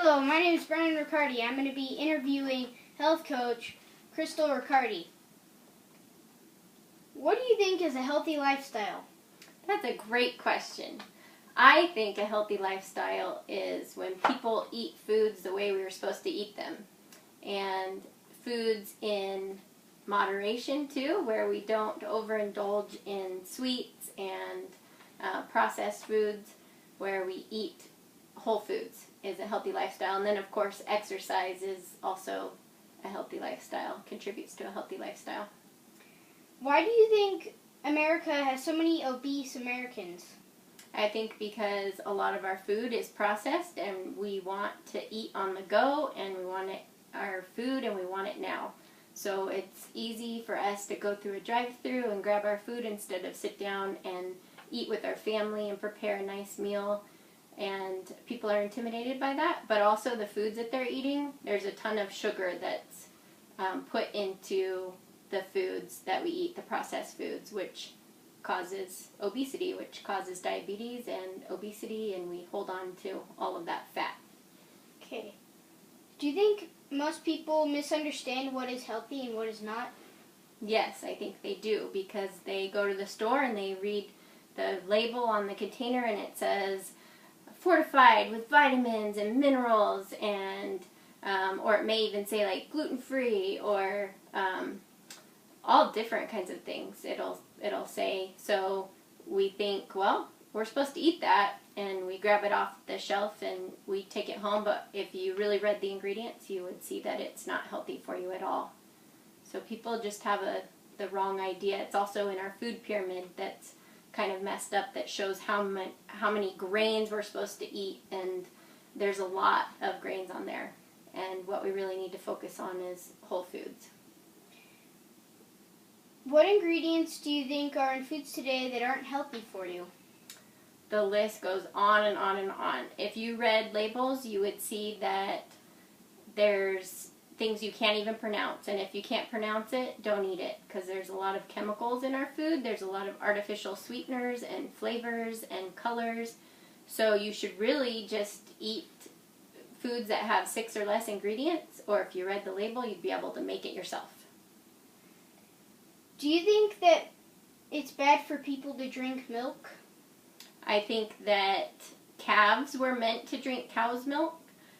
Hello, my name is Brennan Riccardi. I'm going to be interviewing health coach Crystal Riccardi. What do you think is a healthy lifestyle? That's a great question. I think a healthy lifestyle is when people eat foods the way we were supposed to eat them. And foods in moderation too, where we don't overindulge in sweets and processed foods, where we eat whole foods is a healthy lifestyle. And then of course exercise is also a healthy lifestyle, contributes to a healthy lifestyle. Why do you think America has so many obese Americans? I think because a lot of our food is processed and we want to eat on the go and we want our food and we want it now. So it's easy for us to go through a drive-thru and grab our food instead of sit down and eat with our family and prepare a nice meal. And people are intimidated by that, but also the foods that they're eating, there's a ton of sugar that's put into the foods that we eat, the processed foods, which causes obesity, which causes diabetes and obesity, and we hold on to all of that fat. Okay. Do you think most people misunderstand what is healthy and what is not? Yes, I think they do, because they go to the store and they read the label on the container and it says fortified with vitamins and minerals, and or it may even say like gluten-free or all different kinds of things it'll say. So we think, well, we're supposed to eat that, and we grab it off the shelf and we take it home, but if you really read the ingredients, you would see that it's not healthy for you at all. So people just have the wrong idea. It's also in our food pyramid that's kind of messed up, that shows how many grains we're supposed to eat, and there's a lot of grains on there, and what we really need to focus on is whole foods. What ingredients do you think are in foods today that aren't healthy for you? The list goes on and on and on. If you read labels, you would see that there's things you can't even pronounce, and if you can't pronounce it, don't eat it, because there's a lot of chemicals in our food. There's a lot of artificial sweeteners and flavors and colors, so you should really just eat foods that have 6 or less ingredients, or if you read the label, you'd be able to make it yourself. Do you think that it's bad for people to drink milk? I think that calves were meant to drink cow's milk,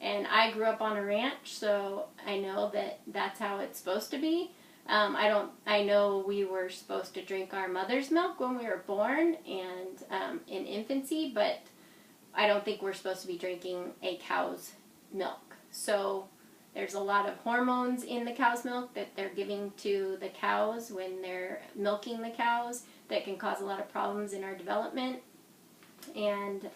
and I grew up on a ranch, so I know that that's how it's supposed to be. I know we were supposed to drink our mother's milk when we were born and in infancy, but I don't think we're supposed to be drinking a cow's milk. So there's a lot of hormones in the cow's milk that they're giving to the cows when they're milking the cows that can cause a lot of problems in our development. And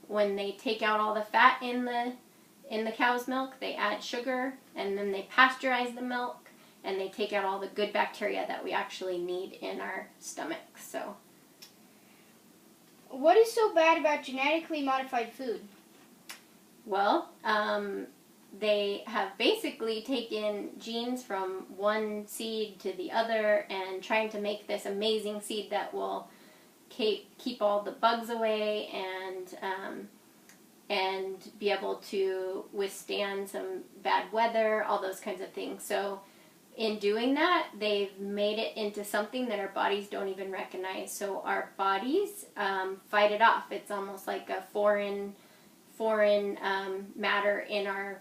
when they take out all the fat in the cow's milk, they add sugar, and then they pasteurize the milk, and they take out all the good bacteria that we actually need in our stomach. So, what is so bad about genetically modified food? Well, they have basically taken genes from one seed to the other and trying to make this amazing seed that will keep all the bugs away and be able to withstand some bad weather, all those kinds of things. So in doing that, they've made it into something that our bodies don't even recognize. So our bodies fight it off. It's almost like a foreign matter in our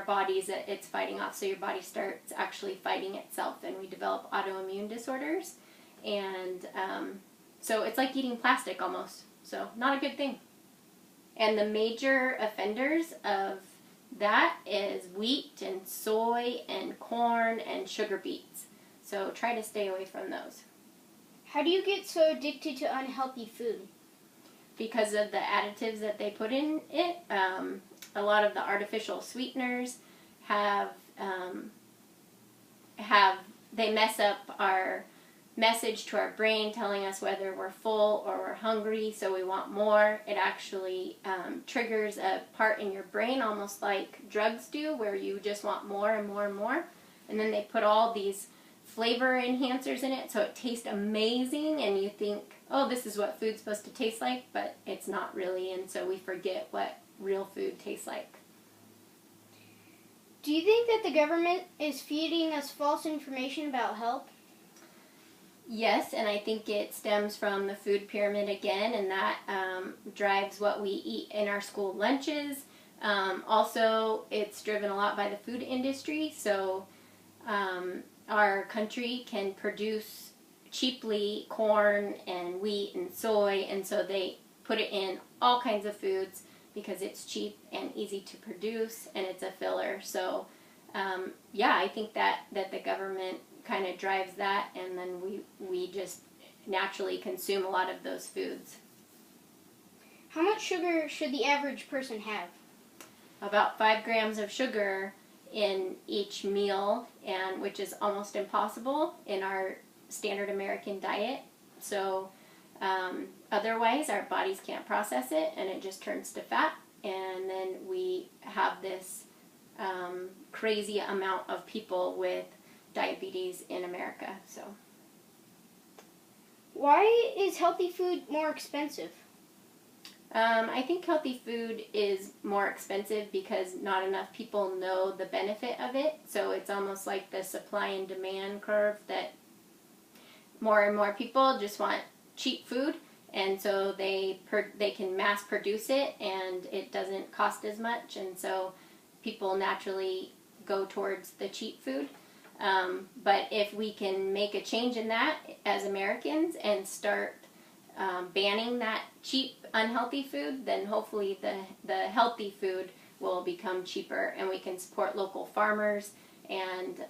bodies that it's fighting off. So your body starts actually fighting itself, and we develop autoimmune disorders. And so it's like eating plastic almost. So not a good thing. And the major offenders of that is wheat and soy and corn and sugar beets. So try to stay away from those. How do you get so addicted to unhealthy food? Because of the additives that they put in it. A lot of the artificial sweeteners they mess up our message to our brain telling us whether we're full or we're hungry, so we want more. It actually triggers a part in your brain, almost like drugs do, where you just want more and more and more. And then they put all these flavor enhancers in it, so it tastes amazing, and you think, oh, this is what food's supposed to taste like, but it's not really, and so we forget what real food tastes like. Do you think that the government is feeding us false information about health? Yes, and I think it stems from the food pyramid again, and that drives what we eat in our school lunches. Also, it's driven a lot by the food industry, so our country can produce cheaply corn and wheat and soy, and so they put it in all kinds of foods because it's cheap and easy to produce, and it's a filler. So, I think that the government kind of drives that, and then we just naturally consume a lot of those foods. How much sugar should the average person have? About 5 grams of sugar in each meal, and which is almost impossible in our standard American diet. So otherwise our bodies can't process it, and it just turns to fat, and then we have this crazy amount of people with diabetes in America. So why is healthy food more expensive? I think healthy food is more expensive because not enough people know the benefit of it. So it's almost like the supply and demand curve, that more and more people just want cheap food, and so they can mass produce it, and it doesn't cost as much, and so people naturally go towards the cheap food. But if we can make a change in that as Americans and start banning that cheap, unhealthy food, then hopefully the healthy food will become cheaper, and we can support local farmers, and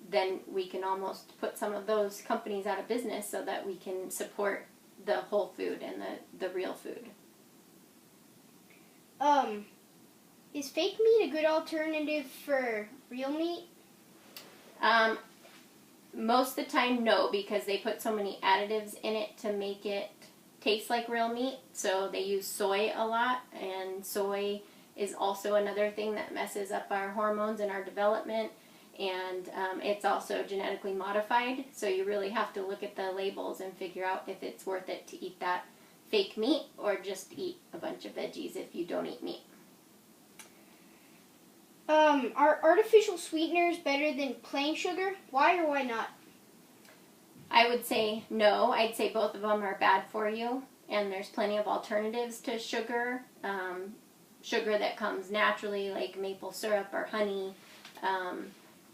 then we can almost put some of those companies out of business so that we can support the whole food and the real food. Is fake meat a good alternative for real meat? Most of the time, no, because they put so many additives in it to make it taste like real meat. So they use soy a lot, and soy is also another thing that messes up our hormones and our development, and it's also genetically modified. So you really have to look at the labels and figure out if it's worth it to eat that fake meat, or just eat a bunch of veggies if you don't eat meat. Are artificial sweeteners better than plain sugar? Why or why not? I would say no. I'd say both of them are bad for you, and there's plenty of alternatives to sugar. Sugar that comes naturally, like maple syrup or honey.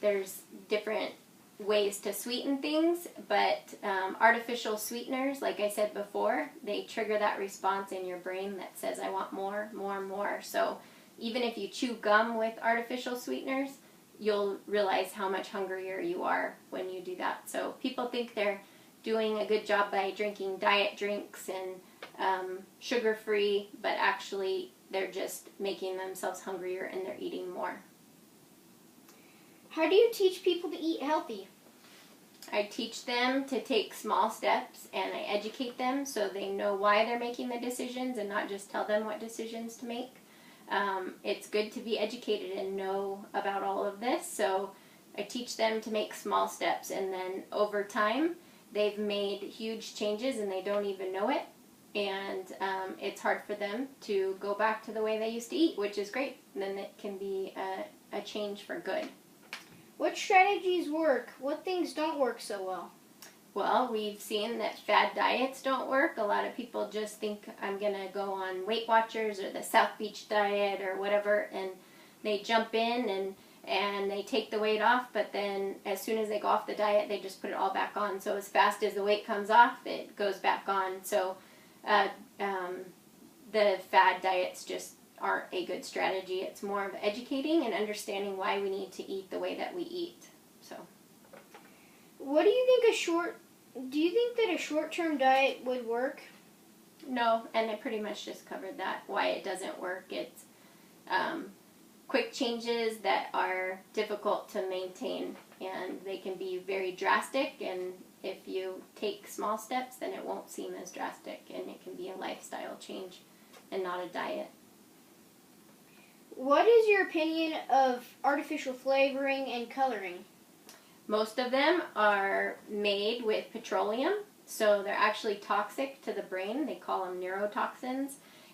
There's different ways to sweeten things, but artificial sweeteners, like I said before, they trigger that response in your brain that says, I want more, more, more. So even if you chew gum with artificial sweeteners, you'll realize how much hungrier you are when you do that. So people think they're doing a good job by drinking diet drinks and sugar-free, but actually they're just making themselves hungrier, and they're eating more. How do you teach people to eat healthy? I teach them to take small steps, and I educate them so they know why they're making the decisions, and not just tell them what decisions to make. It's good to be educated and know about all of this, so I teach them to make small steps, and then over time they've made huge changes and they don't even know it, and it's hard for them to go back to the way they used to eat, which is great. And then it can be a change for good. What strategies work? What things don't work so well? Well, we've seen that fad diets don't work. A lot of people just think, I'm going to go on Weight Watchers or the South Beach diet or whatever, and they jump in and they take the weight off, but then as soon as they go off the diet, they just put it all back on. So as fast as the weight comes off, it goes back on. So the fad diets just aren't a good strategy. It's more of educating and understanding why we need to eat the way that we eat. So, what do you think do you think that a short-term diet would work? No, and I pretty much just covered that, why it doesn't work. It's quick changes that are difficult to maintain, and they can be very drastic, and if you take small steps, then it won't seem as drastic, and it can be a lifestyle change and not a diet. What is your opinion of artificial flavoring and coloring? Most of them are made with petroleum, so they're actually toxic to the brain. They call them neurotoxins,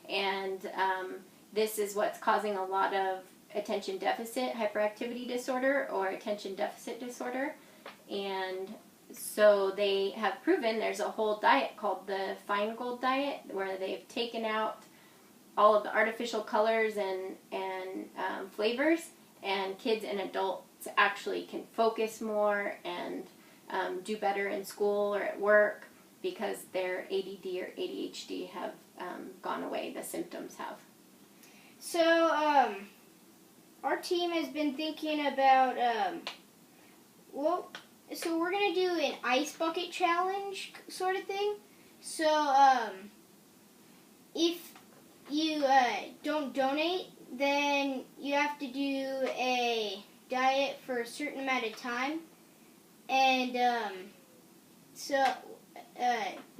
and this is what's causing a lot of attention deficit hyperactivity disorder or attention deficit disorder. And so they have proven there's a whole diet called the Feingold diet where they've taken out all of the artificial colors and flavors, and kids and adults actually can focus more and do better in school or at work because their ADD or ADHD have gone away, the symptoms have. So, our team has been thinking about, so we're going to do an ice bucket challenge sort of thing. So, if you don't donate, then you have to do a diet for a certain amount of time. And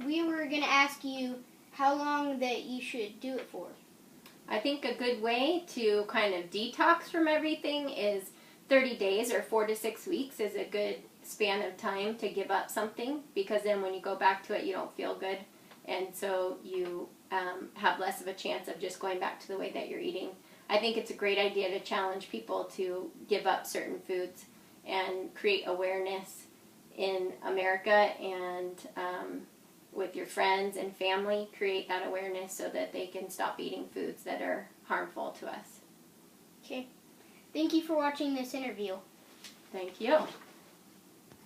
we were going to ask you how long that you should do it for. I think a good way to kind of detox from everything is 30 days or 4 to 6 weeks is a good span of time to give up something, because then when you go back to it you don't feel good, and so you have less of a chance of just going back to the way that you're eating. I think it's a great idea to challenge people to give up certain foods and create awareness in America, and with your friends and family, create that awareness so that they can stop eating foods that are harmful to us. Okay. Thank you for watching this interview. Thank you.